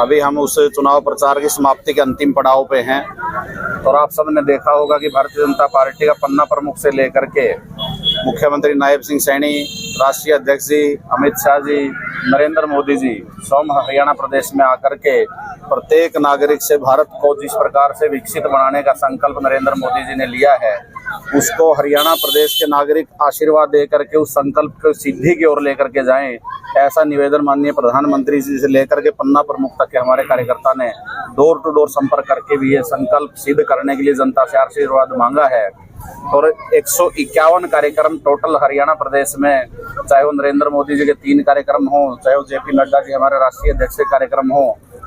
अभी हम उस चुनाव प्रचार की समाप्ति के अंतिम पड़ाव पे हैं और आप सबने देखा होगा कि भारतीय जनता पार्टी का पन्ना प्रमुख से लेकर के मुख्यमंत्री नायब सिंह सैनी, राष्ट्रीय अध्यक्ष जी अमित शाह जी, नरेंद्र मोदी जी स्वयं हरियाणा प्रदेश में आकर के प्रत्येक नागरिक से भारत को जिस प्रकार से विकसित बनाने का संकल्प नरेंद्र मोदी जी ने लिया है, उसको हरियाणा प्रदेश के नागरिक आशीर्वाद दे करके उस संकल्प को सिद्धि की ओर लेकर के जाएं, ऐसा निवेदन माननीय प्रधानमंत्री जी से लेकर के पन्ना प्रमुख तक के हमारे कार्यकर्ता ने डोर टू डोर संपर्क करके भी ये संकल्प सिद्ध करने के लिए जनता से आशीर्वाद मांगा है। और 151 कार्यक्रम टोटल हरियाणा प्रदेश में, चाहे वो नरेंद्र मोदी जी के 3 कार्यक्रम हो, चाहे वो जेपी नड्डा जी हमारे राष्ट्रीय अध्यक्ष के कार्यक्रम हो,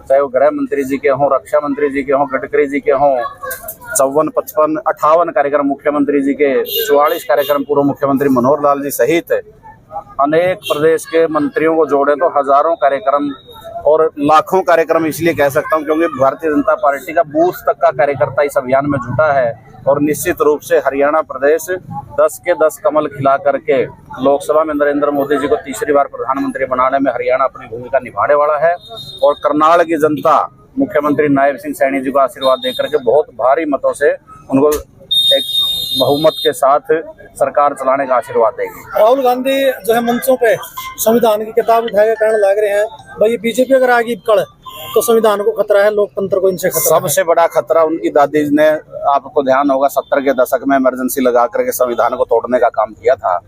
चाहे वो गृह मंत्री जी के हों, रक्षा मंत्री जी के हों, गडकरी जी के हों, 54, 55, 58 कार्यक्रम मुख्यमंत्री जी के, 44 कार्यक्रम पूर्व मुख्यमंत्री मनोहर लाल जी सहित अनेक प्रदेश के मंत्रियों को जोड़े तो हजारों कार्यक्रम और लाखों कार्यक्रम इसलिए कह सकता हूं क्योंकि भारतीय जनता पार्टी का बूथ तक का कार्यकर्ता इस अभियान में जुटा है। और निश्चित रूप से हरियाणा प्रदेश 10 के 10 कमल खिला करके लोकसभा में नरेंद्र मोदी जी को तीसरी बार प्रधानमंत्री बनाने में हरियाणा अपनी भूमिका निभाने वाला है। और करनाल की जनता मुख्यमंत्री नायब सिंह सैनी जी को आशीर्वाद देकर के बहुत भारी मतों से उनको एक बहुमत के साथ सरकार चलाने का आशीर्वाद देगी। राहुल गांधी जो है मंचों पे संविधान की किताब उठाकर कहने लग रहे हैं भाई बीजेपी अगर आगे कड़ तो संविधान को खतरा है, लोकतंत्र को इनसे खतरा सबसे बड़ा खतरा उनकी दादी ने, आपको ध्यान होगा 70 के दशक में इमरजेंसी लगा करके संविधान को तोड़ने का काम किया था।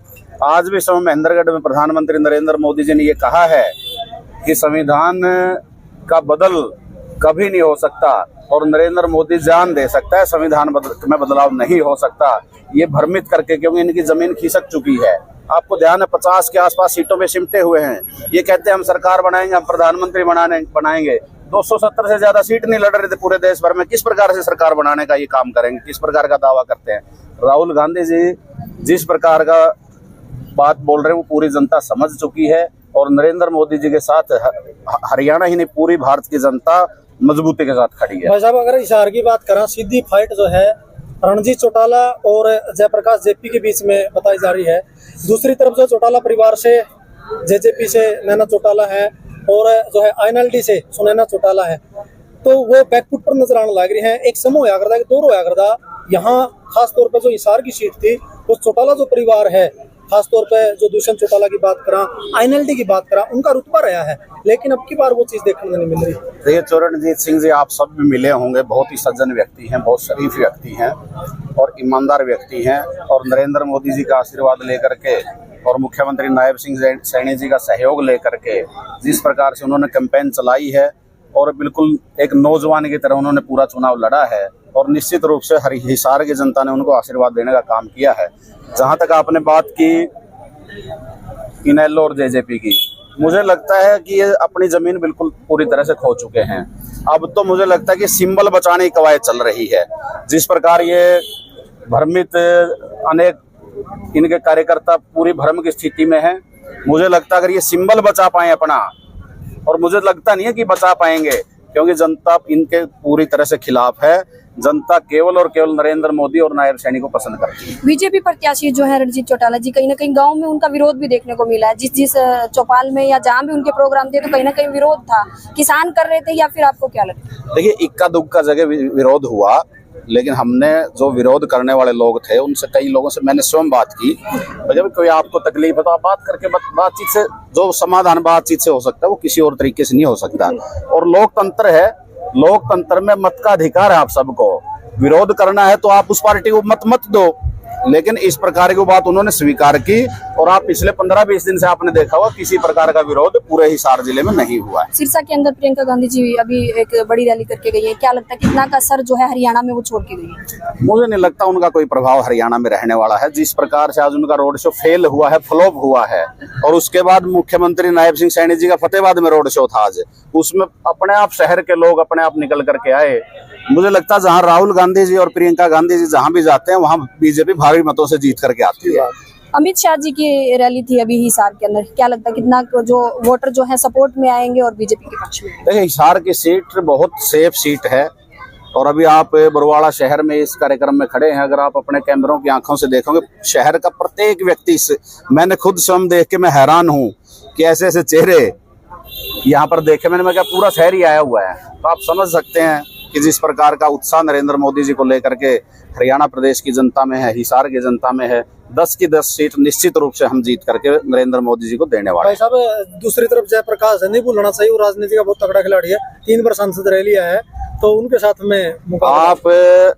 आज भी समय महेंद्रगढ़ में प्रधानमंत्री नरेंद्र मोदी जी ने ये कहा है कि संविधान का बदल कभी नहीं हो सकता और नरेंद्र मोदी जान दे सकता है संविधान में बदलाव नहीं हो सकता, ये भ्रमित करके, क्योंकि इनकी जमीन खिसक चुकी है। आपको ध्यान है 50 के आसपास सीटों पे सिमटे हुए हैं। ये कहते हैं हम सरकार बनाएंगे, हम प्रधानमंत्री बनाएंगे। 270 से ज्यादा सीट नहीं लड़ रहे थे पूरे देश भर में, किस प्रकार से सरकार बनाने का ये काम करेंगे, किस प्रकार का दावा करते हैं। राहुल गांधी जी जिस प्रकार का बात बोल रहे हैं वो पूरी जनता समझ चुकी है और नरेंद्र मोदी जी के साथ हरियाणा ही नहीं पूरी भारत की जनता मजबूती के साथ खड़ी है। भाई साहब अगर हिसार की बात करें, सीधी फाइट जो है रणजीत चौटाला और जयप्रकाश जेपी के बीच में बताई जा रही है। दूसरी तरफ जो चौटाला परिवार से जेजेपी से नैना चौटाला है और जो है आईएनएलडी से सुनैना चौटाला है, तो वो बैकफुट पर नजर आने लग रही है। एक समूह होया करता है, दौर होया करता यहाँ, खासतौर पर जो हिसार की सीट थी वो चौटाला जो परिवार है, खासतौर पे जो दुष्यंत चौटाला की बात करा, आईएनएलडी की बात करा, उनका रुतबा रहा है, लेकिन अब की बार वो चीज देखने को नहीं मिल रही। देखिए चरणजीत सिंह जी आप सब भी मिले होंगे, बहुत ही सज्जन व्यक्ति हैं, बहुत शरीफ व्यक्ति हैं और ईमानदार व्यक्ति हैं। और नरेंद्र मोदी जी का आशीर्वाद लेकर के और मुख्यमंत्री नायब सिंह सैनी जी का सहयोग लेकर के जिस प्रकार से उन्होंने कैंपेन चलाई है और बिल्कुल एक नौजवान की तरह उन्होंने पूरा चुनाव लड़ा है और निश्चित रूप से हिसार की जनता ने उनको आशीर्वाद देने का काम किया है। जहां तक आपने बात की इनेलो और जेजेपी की, मुझे लगता है कि ये अपनी जमीन बिल्कुल पूरी तरह से खो चुके हैं। अब तो मुझे लगता है कि सिंबल बचाने की कवायद चल रही है। जिस प्रकार ये भ्रमित अनेक इनके कार्यकर्ता पूरी भ्रम की स्थिति में हैं, मुझे लगता है अगर ये सिंबल बचा पाए अपना, और मुझे लगता नहीं है कि बचा पाएंगे क्योंकि जनता इनके पूरी तरह से खिलाफ है। जनता केवल और केवल नरेंद्र मोदी और नायब सैनी को पसंद करती है। बीजेपी प्रत्याशी जो है रणजीत चौटाला जी, कहीं ना कहीं गांव में उनका विरोध भी देखने को मिला है। जिस चौपाल में या जहां भी उनके प्रोग्राम थे तो कहीं ना कहीं विरोध था। किसान कर रहे थे या फिर आपको क्या लगता है? देखिए इक्का दुक्का जगह विरोध हुआ, लेकिन हमने जो विरोध करने वाले लोग थे उनसे कई लोगों से मैंने स्वयं बात की। जब कोई आपको तकलीफ है तो आप बात करके बातचीत से जो समाधान बातचीत से हो सकता है वो किसी और तरीके से नहीं हो सकता। और लोकतंत्र है, लोकतंत्र में मत का अधिकार है। आप सबको विरोध करना है तो आप उस पार्टी को मत दो, लेकिन इस प्रकार की बात उन्होंने स्वीकार की। और आप पिछले 15-20 दिन से आपने देखा हुआ किसी प्रकार का विरोध पूरे हिसार जिले में नहीं हुआ है। सिरसा के अंदर प्रियंका गांधी जी अभी एक बड़ी रैली करके गई है, क्या लगता है कितना का असर जो है हरियाणा में वो छोड़ के गई है? मुझे नहीं लगता उनका कोई प्रभाव हरियाणा में रहने वाला है। जिस प्रकार से आज उनका रोड शो फेल हुआ है, फ्लॉप हुआ है, और उसके बाद मुख्यमंत्री नायब सिंह सैनी जी का फतेहाबाद में रोड शो था आज, उसमें अपने आप शहर के लोग अपने आप निकल करके आए। मुझे लगता है जहां राहुल गांधी जी और प्रियंका गांधी जी जहां भी जाते हैं वहां बीजेपी भारी मतों से जीत करके आती है। अमित शाह जी की रैली थी अभी हिसार के अंदर, क्या लगता है कितना जो वोटर जो है सपोर्ट में आएंगे और बीजेपी के पक्ष में? देखिए हिसार की सीट बहुत सेफ सीट है और अभी आप बरवाड़ा शहर में इस कार्यक्रम में खड़े हैं। अगर आप अपने कैमरों की आंखों से देखोगे शहर का प्रत्येक व्यक्ति, मैंने खुद स्वयं देख के मैं हैरान हूँ कि ऐसे ऐसे चेहरे यहाँ पर देखे मैंने, मैं क्या पूरा शहर ही आया हुआ है। तो आप समझ सकते हैं कि जिस प्रकार का उत्साह नरेंद्र मोदी जी को लेकर के हरियाणा प्रदेश की जनता में है, हिसार की जनता में है। 10 की 10 सीट निश्चित रूप से हम जीत करके नरेंद्र मोदी जी को देने वाले भाई साहब, दूसरी तरफ जयप्रकाश है, नहीं भूलना चाहिए, वो राजनीति का बहुत तगड़ा खिलाड़ी है, 3 बार सांसद रह लिया है, तो उनके साथ में मुकाबला। आप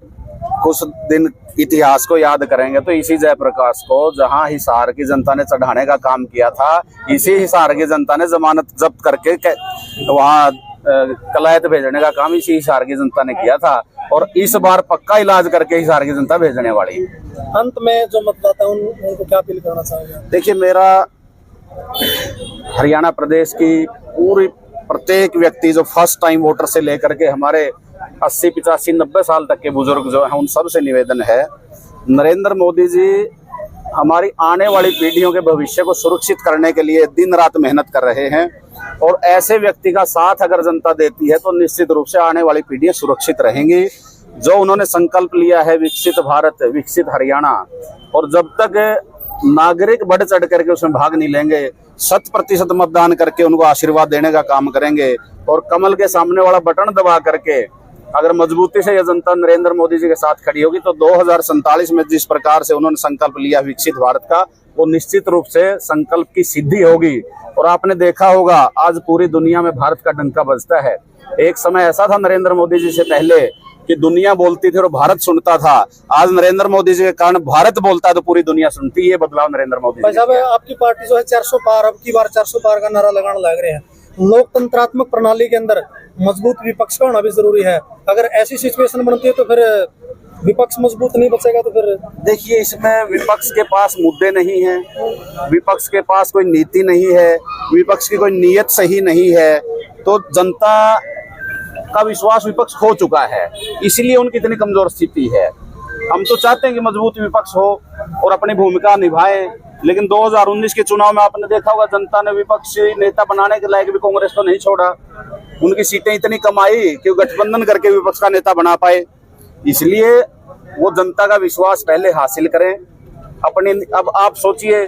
कुछ दिन इतिहास को याद करेंगे तो इसी जयप्रकाश को जहां हिसार की जनता ने चढ़ाने का काम किया था, इसी हिसार की जनता ने जमानत जब्त करके वहां कलायत भेजने का काम इसी हिसार की जनता ने किया था, और इस बार पक्का इलाज करके हिसार की जनता भेजने वाली। अंत में जो मतदाता उनको क्या अपील करना चाहेंगे? देखिए, मेरा हरियाणा प्रदेश की पूरी प्रत्येक व्यक्ति जो फर्स्ट टाइम वोटर से लेकर के हमारे 80, 85, 90 साल तक के बुजुर्ग जो हैं, उन सब से निवेदन है, नरेंद्र मोदी जी हमारी आने वाली पीढ़ियों के भविष्य को सुरक्षित करने के लिए दिन रात मेहनत कर रहे हैं, और ऐसे व्यक्ति का साथ अगर जनता देती है तो निश्चित रूप से आने वाली पीढ़ियां सुरक्षित रहेंगी। जो उन्होंने संकल्प लिया है विकसित भारत, विकसित हरियाणा, और जब तक नागरिक बढ़ चढ़ करके उसमें भाग नहीं लेंगे, 100% मतदान करके उनको आशीर्वाद देने का काम करेंगे, और कमल के सामने वाला बटन दबा करके अगर मजबूती से यह जनता नरेंद्र मोदी जी के साथ खड़ी होगी तो 2047 में जिस प्रकार से उन्होंने संकल्प लिया विकसित भारत का, वो निश्चित रूप से संकल्प की सिद्धि होगी। और आपने देखा होगा आज पूरी दुनिया में भारत का डंका बजता है। एक समय ऐसा था नरेंद्र मोदी जी से पहले कि दुनिया बोलती थी और भारत सुनता था। आज नरेंद्र मोदी जी के कारण भारत बोलता है तो पूरी दुनिया सुनती है। ये बदलाव नरेंद्र मोदी जी। आपकी पार्टी जो है 400 पार, अब की बार 400 पार का नारा लगाने लग रहे हैं। लोकतंत्रात्मक प्रणाली के अंदर मजबूत विपक्ष का होना भी जरूरी है। अगर ऐसी सिचुएशन बनती है तो फिर विपक्ष मजबूत नहीं बचेगा तो फिर देखिए, इसमें विपक्ष के पास मुद्दे नहीं है, विपक्ष के पास कोई नीति नहीं है, विपक्ष की कोई नीयत सही नहीं है, तो जनता का विश्वास विपक्ष खो चुका है, इसलिए उनकी इतनी कमजोर स्थिति है। हम तो चाहते हैं कि मजबूत विपक्ष हो और अपनी भूमिका निभाए, लेकिन 2019 के चुनाव में आपने देखा होगा जनता ने विपक्षी नेता बनाने के लायक भी कांग्रेस को नहीं छोड़ा। उनकी सीटें इतनी कम आई कि गठबंधन करके विपक्ष का नेता बना पाए। इसलिए वो जनता का विश्वास पहले हासिल करें अपने। अब आप सोचिए,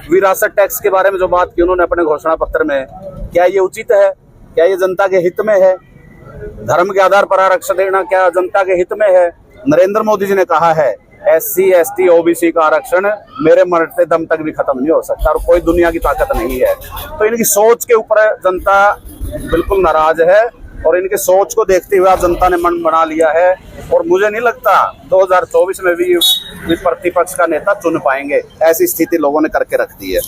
विरासत टैक्स के बारे में जो बात की उन्होंने अपने घोषणा पत्र में, क्या ये उचित है? क्या ये जनता के हित में है? धर्म के आधार पर आरक्षण देना क्या जनता के हित में है? नरेंद्र मोदी जी ने कहा है SC, ST, OBC का आरक्षण मेरे मरते दम तक भी खत्म नहीं हो सकता, और कोई दुनिया की ताकत नहीं है। तो इनकी सोच के ऊपर जनता बिल्कुल नाराज है, और इनकी सोच को देखते हुए जनता ने मन बना लिया है, और मुझे नहीं लगता 2024 में भी प्रतिपक्ष का नेता चुन पाएंगे। ऐसी स्थिति लोगों ने करके रख दी है।